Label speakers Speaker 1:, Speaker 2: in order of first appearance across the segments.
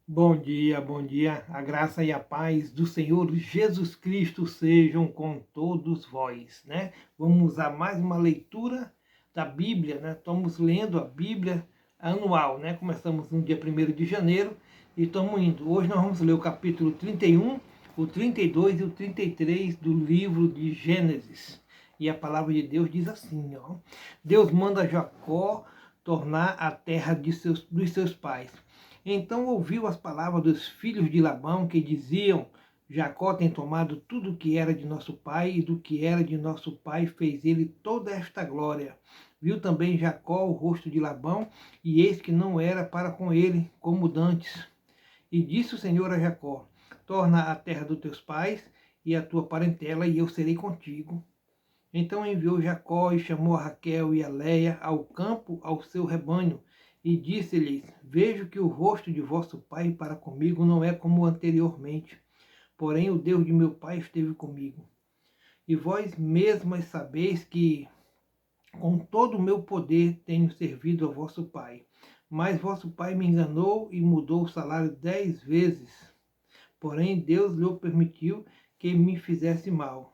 Speaker 1: Bom dia. A graça e a paz do Senhor Jesus Cristo sejam com todos vós, né? Vamos a mais uma leitura da Bíblia, né? Estamos lendo a Bíblia anual, né? Começamos no dia 1º de janeiro e estamos indo. Hoje nós vamos ler o capítulo 31, o 32 e o 33 do livro de Gênesis. E a palavra de Deus diz assim, ó: Deus manda Jacó tornar a terra dos seus pais. Então ouviu as palavras dos filhos de Labão, que diziam: Jacó tem tomado tudo o que era de nosso pai, e do que era de nosso pai fez ele toda esta glória. Viu também Jacó o rosto de Labão, e eis que não era para com ele, como dantes. E disse o Senhor a Jacó: Torna a terra dos teus pais e a tua parentela, e eu serei contigo. Então enviou Jacó e chamou a Raquel e a Leia ao campo, ao seu rebanho, e disse-lhes: Vejo que o rosto de vosso pai para comigo não é como anteriormente, porém o Deus de meu pai esteve comigo. E vós mesmas sabeis que com todo o meu poder tenho servido a vosso pai. Mas vosso pai me enganou e mudou o salário 10 vezes. Porém Deus lhe permitiu que me fizesse mal.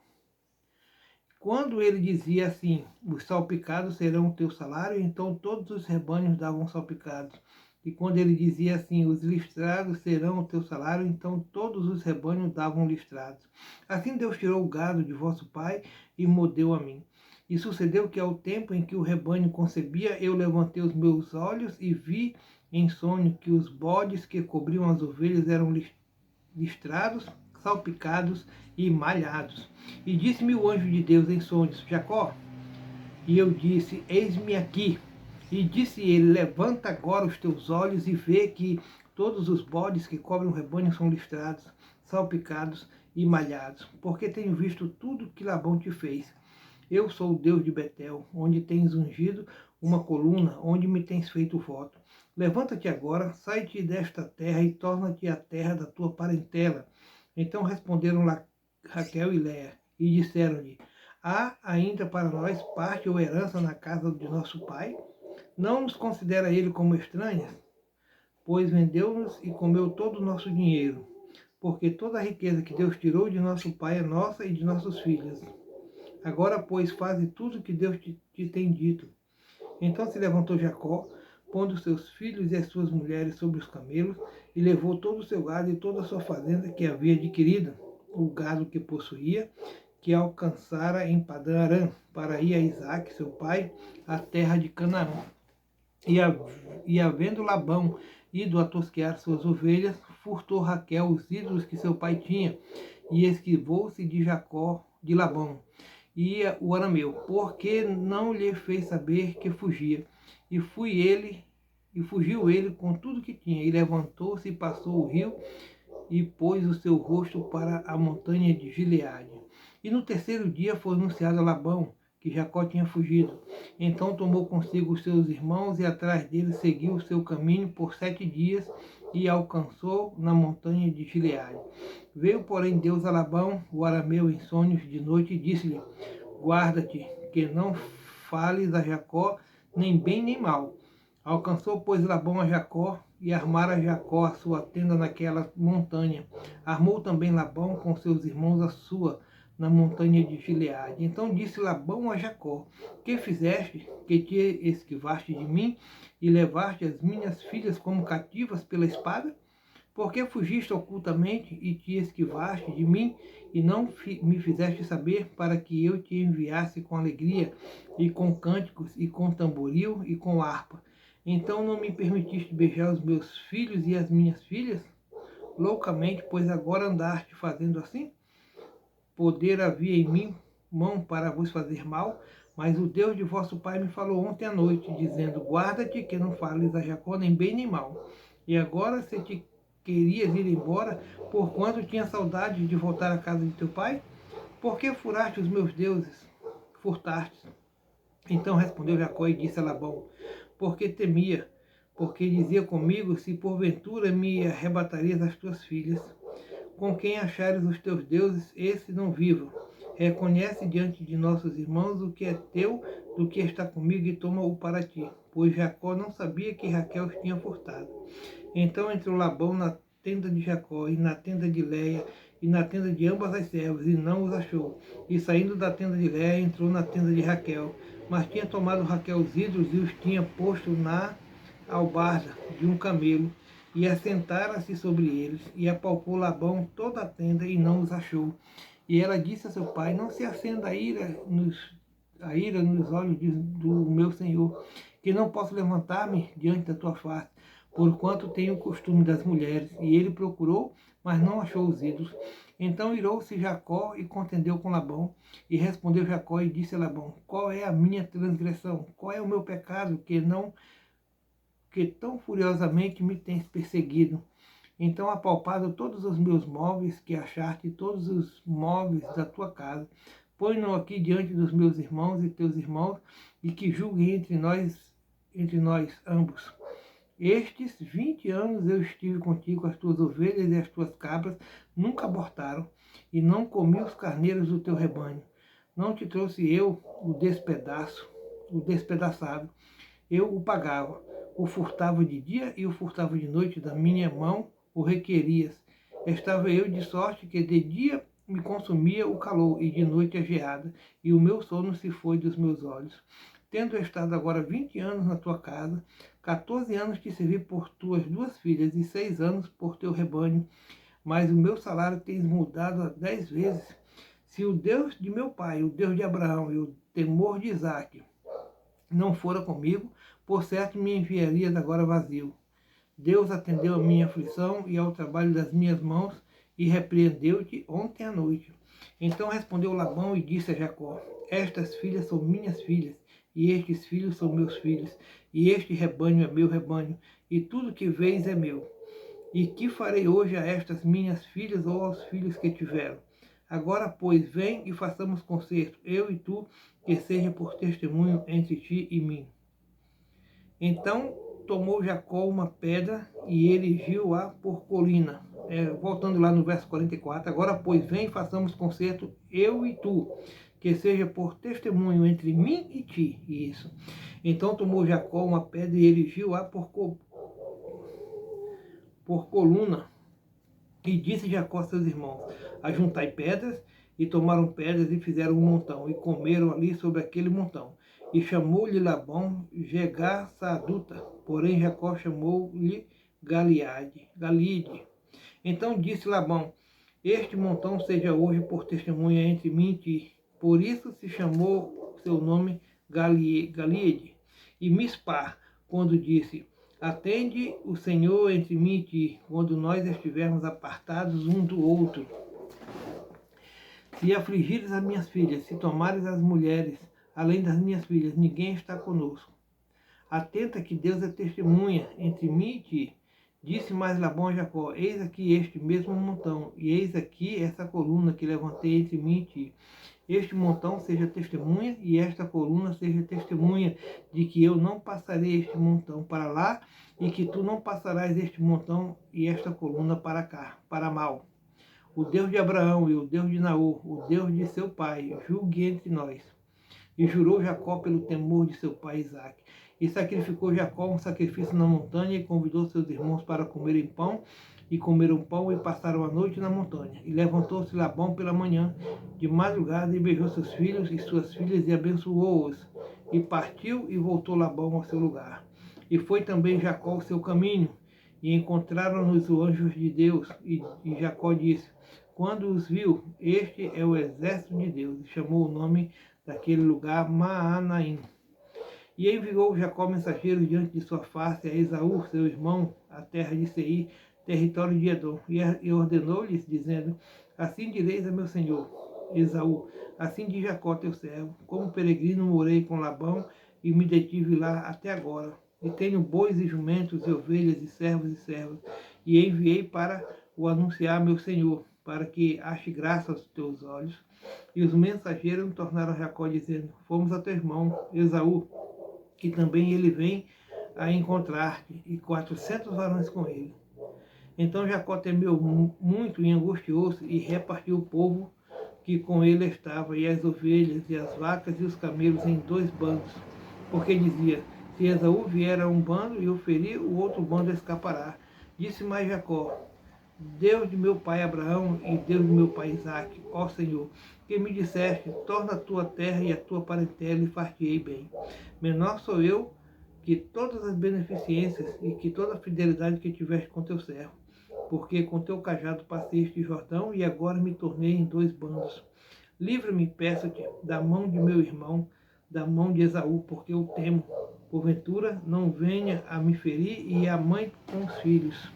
Speaker 1: Quando ele dizia assim: os salpicados serão o teu salário, então todos os rebanhos davam salpicados. E quando ele dizia assim: os listrados serão o teu salário, então todos os rebanhos davam listrados. Assim Deus tirou o gado de vosso pai e mo deu a mim. E sucedeu que ao tempo em que o rebanho concebia, eu levantei os meus olhos e vi em sonho que os bodes que cobriam as ovelhas eram listrados, salpicados e malhados. E disse-me o anjo de Deus em sonhos: Jacó. E eu disse: Eis-me aqui. E disse ele: Levanta agora os teus olhos e vê que todos os bodes que cobrem o rebanho são listrados, salpicados e malhados, porque tenho visto tudo que Labão te fez. Eu sou o Deus de Betel, onde tens ungido uma coluna, onde me tens feito voto. Levanta-te agora, sai-te desta terra e torna-te a terra da tua parentela. Então responderam Raquel e Léa e disseram-lhe: Há ainda para nós parte ou herança na casa de nosso pai? Não nos considera ele como estranhas? Pois vendeu-nos e comeu todo o nosso dinheiro, porque toda a riqueza que Deus tirou de nosso pai é nossa e de nossos filhos. Agora, pois, faze tudo o que Deus te tem dito. Então se levantou Jacó, pondo seus filhos e as suas mulheres sobre os camelos, e levou todo o seu gado e toda a sua fazenda que havia adquirido, o gado que possuía, que alcançara em Padã Arã, para ir a Isaque, seu pai, à terra de Canaã. E havendo Labão ido a tosquear suas ovelhas, furtou Raquel os ídolos que seu pai tinha, e esquivou-se de Jacó, de Labão, e o arameu, porque não lhe fez saber que fugia. E fugiu ele com tudo que tinha, e levantou-se e passou o rio, e pôs o seu rosto para a montanha de Gileade. E no terceiro dia foi anunciado a Labão que Jacó tinha fugido. Então tomou consigo os seus irmãos e atrás dele seguiu o seu caminho por 7 dias e alcançou na montanha de Gileade. Veio, porém, Deus a Labão, o arameu, em sonhos de noite e disse-lhe: Guarda-te, que não fales a Jacó nem bem nem mal. Alcançou, pois, Labão a Jacó e armara Jacó a sua tenda naquela montanha. Armou também Labão com seus irmãos a sua na montanha de Gileade. Então disse Labão a Jacó: Que fizeste, que te esquivaste de mim e levaste as minhas filhas como cativas pela espada? Por que fugiste ocultamente e te esquivaste de mim e não me fizeste saber, para que eu te enviasse com alegria e com cânticos e com tamboril e com harpa? Então não me permitiste beijar os meus filhos e as minhas filhas? Loucamente, pois agora andaste fazendo assim? Poder havia em mim, mão para vos fazer mal, mas o Deus de vosso pai me falou ontem à noite, dizendo: Guarda-te que não fales a Jacó nem bem nem mal. E agora, se te querias ir embora, porquanto tinha saudade de voltar à casa de teu pai? Por que furaste os meus deuses? Furtaste. Então respondeu Jacó e disse a Labão: Porque temia, porque dizia comigo: Se porventura me arrebatarias as tuas filhas, com quem achares os teus deuses, esse não viva. Reconhece diante de nossos irmãos o que é teu, do que está comigo, e toma-o para ti. Pois Jacó não sabia que Raquel os tinha furtado. Então entrou Labão na tenda de Jacó, e na tenda de Léia, e na tenda de ambas as servas, e não os achou. E saindo da tenda de Léia, entrou na tenda de Raquel. Mas tinha tomado Raquel os ídolos e os tinha posto na albarda de um camelo, e assentara-se sobre eles, e apalpou Labão toda a tenda, e não os achou. E ela disse a seu pai: não se acenda a ira nos olhos do meu senhor, que não posso levantar-me diante da tua face, porquanto tenho o costume das mulheres. E ele procurou, mas não achou os ídolos. Então irou-se Jacó e contendeu com Labão. E respondeu Jacó e disse a Labão: qual é a minha transgressão? Qual é o meu pecado que tão furiosamente me tens perseguido? Então, apalpado todos os meus móveis que achaste, todos os móveis da tua casa, põe-no aqui diante dos meus irmãos e teus irmãos, e que julguem entre nós ambos. Estes 20 anos eu estive contigo, as tuas ovelhas e as tuas cabras nunca abortaram, e não comi os carneiros do teu rebanho. Não te trouxe eu o despedaçado, eu o pagava, o furtava de dia e o furtava de noite, da minha mão o requerias. Estava eu de sorte que de dia me consumia o calor e de noite a geada, e o meu sono se foi dos meus olhos. Tendo estado agora 20 anos na tua casa, 14 anos te servi por tuas 2 filhas e 6 anos por teu rebanho, mas o meu salário tens mudado a 10 vezes. Se o Deus de meu pai, o Deus de Abraão e o temor de Isaque não fora comigo, por certo me enviarias agora vazio. Deus atendeu a minha aflição e ao trabalho das minhas mãos, e repreendeu-te ontem à noite. Então respondeu Labão e disse a Jacó: estas filhas são minhas filhas, e estes filhos são meus filhos, e este rebanho é meu rebanho, e tudo que vês é meu. E que farei hoje a estas minhas filhas ou aos filhos que tiveram? Agora, pois, vem e façamos concerto, eu e tu, que seja por testemunho entre ti e mim. Então tomou Jacó uma pedra e erigiu-a por colina. Voltando lá no verso 44, agora, pois, vem e façamos concerto, eu e tu, que seja por testemunho entre mim e ti. Isso. Então tomou Jacó uma pedra e erigiu-a por coluna. E disse Jacó a seus irmãos: ajuntai pedras. E tomaram pedras e fizeram um montão, e comeram ali sobre aquele montão. E chamou-lhe Labão Jegar-Saduta, porém Jacó chamou-lhe Galiade. Então disse Labão: este montão seja hoje por testemunha entre mim e ti. Por isso se chamou seu nome Galiade. E Mispar, quando disse: atende o Senhor entre mim e ti, quando nós estivermos apartados um do outro. Se afligires as minhas filhas, se tomares as mulheres, além das minhas filhas, ninguém está conosco. Atenta que Deus é testemunha entre mim e ti. Disse mais Labão a Jacó: eis aqui este mesmo montão, e eis aqui essa coluna que levantei entre mim e ti. Este montão seja testemunha, e esta coluna seja testemunha de que eu não passarei este montão para lá, e que tu não passarás este montão e esta coluna para cá, para mal. O Deus de Abraão e o Deus de Naor, o Deus de seu pai, julgue entre nós. E jurou Jacó pelo temor de seu pai Isaque. E sacrificou Jacó um sacrifício na montanha, e convidou seus irmãos para comerem pão, e comeram pão e passaram a noite na montanha. E levantou-se Labão pela manhã, de madrugada, e beijou seus filhos e suas filhas, e abençoou-os. E partiu e voltou Labão ao seu lugar. E foi também Jacó o seu caminho, e encontraram-nos os anjos de Deus. E Jacó disse: quando os viu, este é o exército de Deus. E chamou o nome daquele lugar Maanaim. E enviou Jacó mensageiros diante de sua face a Esaú, seu irmão, a terra de Seir, território de Edom. E ordenou-lhes, dizendo: assim direis a meu senhor Esaú: assim diz Jacó teu servo, como peregrino morei com Labão, e me detive lá até agora. E tenho bois e jumentos, e ovelhas, e servos e servas. E enviei para o anunciar meu senhor, para que ache graça aos teus olhos. E os mensageiros tornaram a Jacó, dizendo: fomos a teu irmão Esaú, que também ele vem a encontrar-te, e 400 varões com ele. Então Jacó temeu muito e angustiou-se, e repartiu o povo que com ele estava, e as ovelhas, e as vacas, e os camelos em 2 bandos. Porque dizia: se Esaú vier a um bando e o ferir, o outro bando escapará. Disse mais Jacó: Deus de meu pai Abraão e Deus de meu pai Isaque, ó Senhor, que me disseste, torna a tua terra e a tua parentela e far-te-ei bem. Menor sou eu que todas as beneficências e que toda a fidelidade que tiveste com teu servo, porque com teu cajado passei este Jordão e agora me tornei em 2 bandos. Livra-me, peço-te, da mão de meu irmão, da mão de Esaú, porque eu temo. Porventura não venha a me ferir e a mãe com os filhos.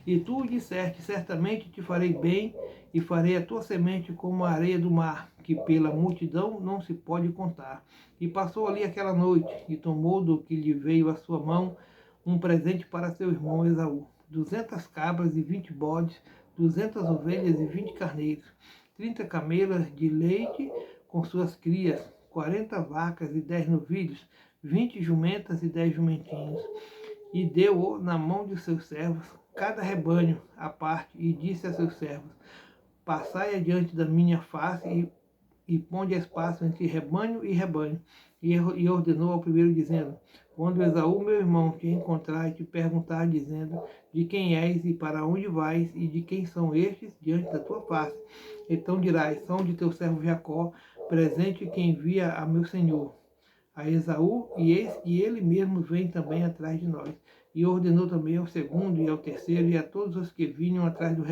Speaker 1: E tu disseste, certamente te farei bem e farei a tua semente como a areia do mar, que pela multidão não se pode contar. E passou ali aquela noite e tomou do que lhe veio à sua mão um presente para seu irmão Esaú. 200 cabras e 20 bodes, 200 ovelhas e 20 carneiros, 30 camelas de leite com suas crias, 40 vacas e 10 novilhos, 20 jumentas e 10 jumentinhos. E deu-o na mão de seus servos, cada rebanho à parte, e disse a seus servos, passai adiante da minha face e ponde espaço entre rebanho e rebanho. E ordenou ao primeiro, dizendo, quando Esaú, meu irmão, te encontrar e te perguntar, dizendo, de quem és e para onde vais, e de quem são estes diante da tua face, então dirás, são de teu servo Jacó, presente que envia a meu senhor, a Esaú, e eis que ele mesmo vem também atrás de nós. E ordenou também ao segundo e ao terceiro e a todos os que vinham atrás dos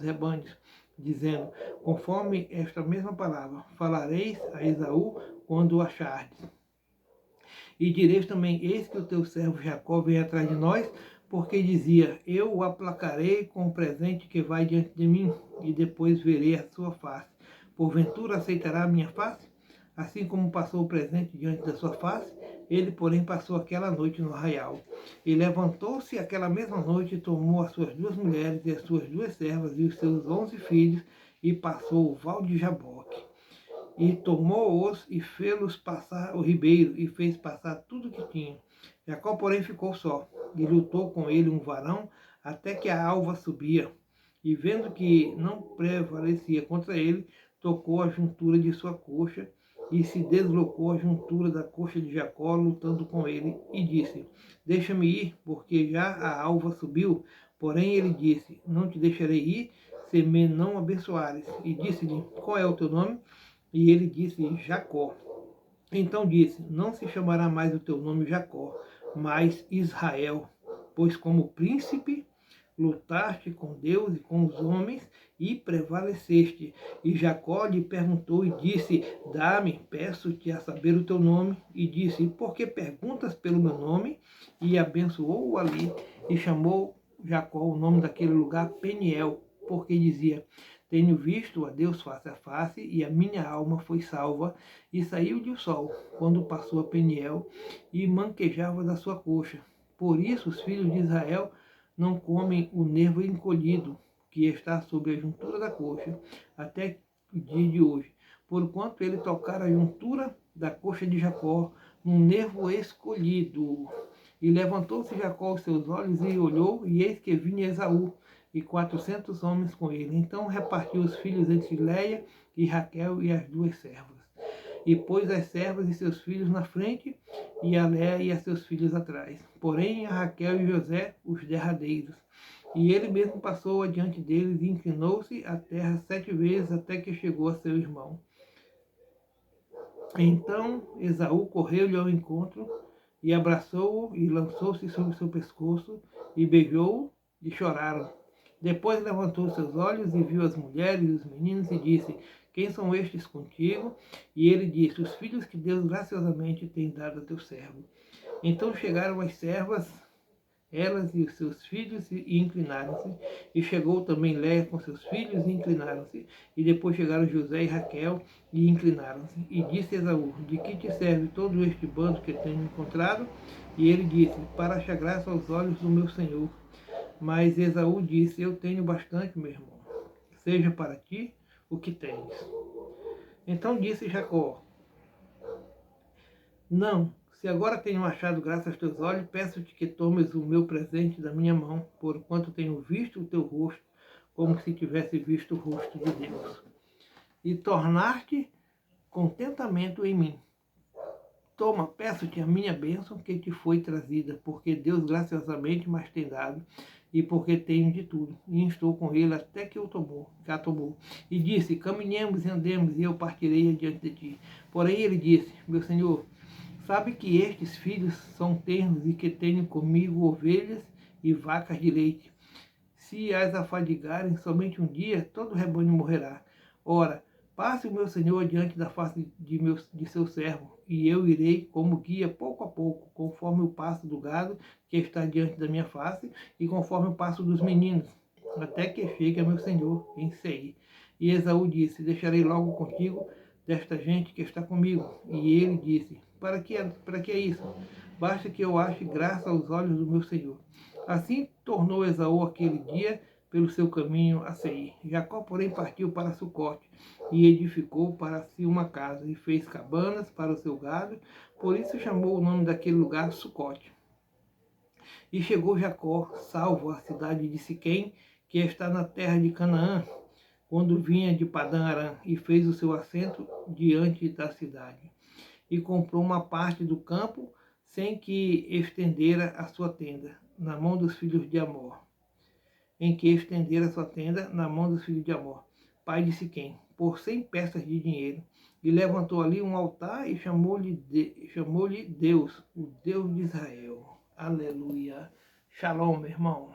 Speaker 1: rebanhos, dizendo, conforme esta mesma palavra, falareis a Esaú quando o achardes. E direis também, eis que o teu servo Jacó vem atrás de nós, porque dizia, eu o aplacarei com o presente que vai diante de mim, e depois verei a sua face. Porventura aceitará a minha face? Assim como passou o presente diante da sua face, ele, porém, passou aquela noite no arraial. E levantou-se aquela mesma noite, e tomou as suas 2 mulheres e as suas 2 servas e os seus 11 filhos, e passou o val de Jaboque. E tomou-os e fê-los passar o ribeiro, e fez passar tudo o que tinha. Jacó, porém, ficou só, e lutou com ele um varão, até que a alva subia. E vendo que não prevalecia contra ele, tocou a juntura de sua coxa, e se deslocou a juntura da coxa de Jacó, lutando com ele, e disse, deixa-me ir, porque já a alva subiu. Porém ele disse, não te deixarei ir, se me não abençoares. E disse-lhe, qual é o teu nome? E ele disse, Jacó. Então disse, não se chamará mais o teu nome Jacó, mas Israel, pois como príncipe lutaste com Deus e com os homens e prevaleceste. E Jacó lhe perguntou e disse, dá-me, peço-te a saber o teu nome. E disse, por que perguntas pelo meu nome? E abençoou-o ali e chamou Jacó o nome daquele lugar Peniel, porque dizia, tenho visto a Deus face a face, e a minha alma foi salva, e saiu-lhe o sol, quando passou a Peniel, e manquejava da sua coxa. Por isso os filhos de Israel não comem o nervo encolhido, que está sobre a juntura da coxa, até o dia de hoje, porquanto ele tocara a juntura da coxa de Jacó, num nervo escolhido. E levantou-se Jacó os seus olhos e olhou, e eis que vinha Esaú, e 400 homens com ele. Então repartiu os filhos entre Leia e Raquel e as 2 servas. E pôs as servas e seus filhos na frente, e a Léa e a seus filhos atrás. Porém a Raquel e José, os derradeiros. E ele mesmo passou adiante deles e inclinou-se à terra 7 vezes, até que chegou a seu irmão. Então Esaú correu-lhe ao encontro, e abraçou-o, e lançou-se sobre seu pescoço, e beijou-o, e choraram. Depois levantou seus olhos e viu as mulheres e os meninos e disse, quem são estes contigo? E ele disse, os filhos que Deus graciosamente tem dado a teu servo. Então chegaram as servas, elas e os seus filhos, e inclinaram-se. E chegou também Léa com seus filhos, e inclinaram-se. E depois chegaram José e Raquel, e inclinaram-se. E disse Esaú, de que te serve todo este bando que tenho encontrado? E ele disse, para achar graça aos olhos do meu senhor. Mas Esaú disse, eu tenho bastante, meu irmão, seja para ti o que tens. Então disse Jacó, não, se agora tenho achado graça aos teus olhos, peço-te que tomes o meu presente da minha mão, porquanto tenho visto o teu rosto, como se tivesse visto o rosto de Deus. E tornar-te contentamento em mim. Toma, peço-te a minha bênção que te foi trazida, porque Deus graciosamente mais tem dado, e porque tenho de tudo, e estou com ele até que a tomou. E disse, caminhemos e andemos, e eu partirei adiante de ti. Porém ele disse, meu senhor, sabe que estes filhos são tenros e que tenho comigo ovelhas e vacas de leite. Se as afadigarem somente um dia, todo o rebanho morrerá. Ora, passe o meu senhor diante da face de seu servo, e eu irei como guia pouco a pouco, conforme o passo do gado que está diante da minha face, e conforme o passo dos meninos, até que chegue a meu senhor em Seir. E Esaú disse, deixarei logo contigo desta gente que está comigo. E ele disse, para que é isso? Basta que eu ache graça aos olhos do meu senhor. Assim tornou Esaú aquele dia pelo seu caminho a Seir. Jacó, porém, partiu para Sucote e edificou para si uma casa e fez cabanas para o seu gado, por isso chamou o nome daquele lugar Sucote. E chegou Jacó, salvo à cidade de Siquém, que está na terra de Canaã, quando vinha de Padã Arã, e fez o seu assento diante da cidade. E comprou uma parte do campo, sem que estendera a sua tenda na mão dos filhos de Amor, na mão dos filhos de Amor, pai de Siquém, por 100 peças de dinheiro. E levantou ali um altar e chamou-lhe Deus, o Deus de Israel. Aleluia. Shalom, meu irmão.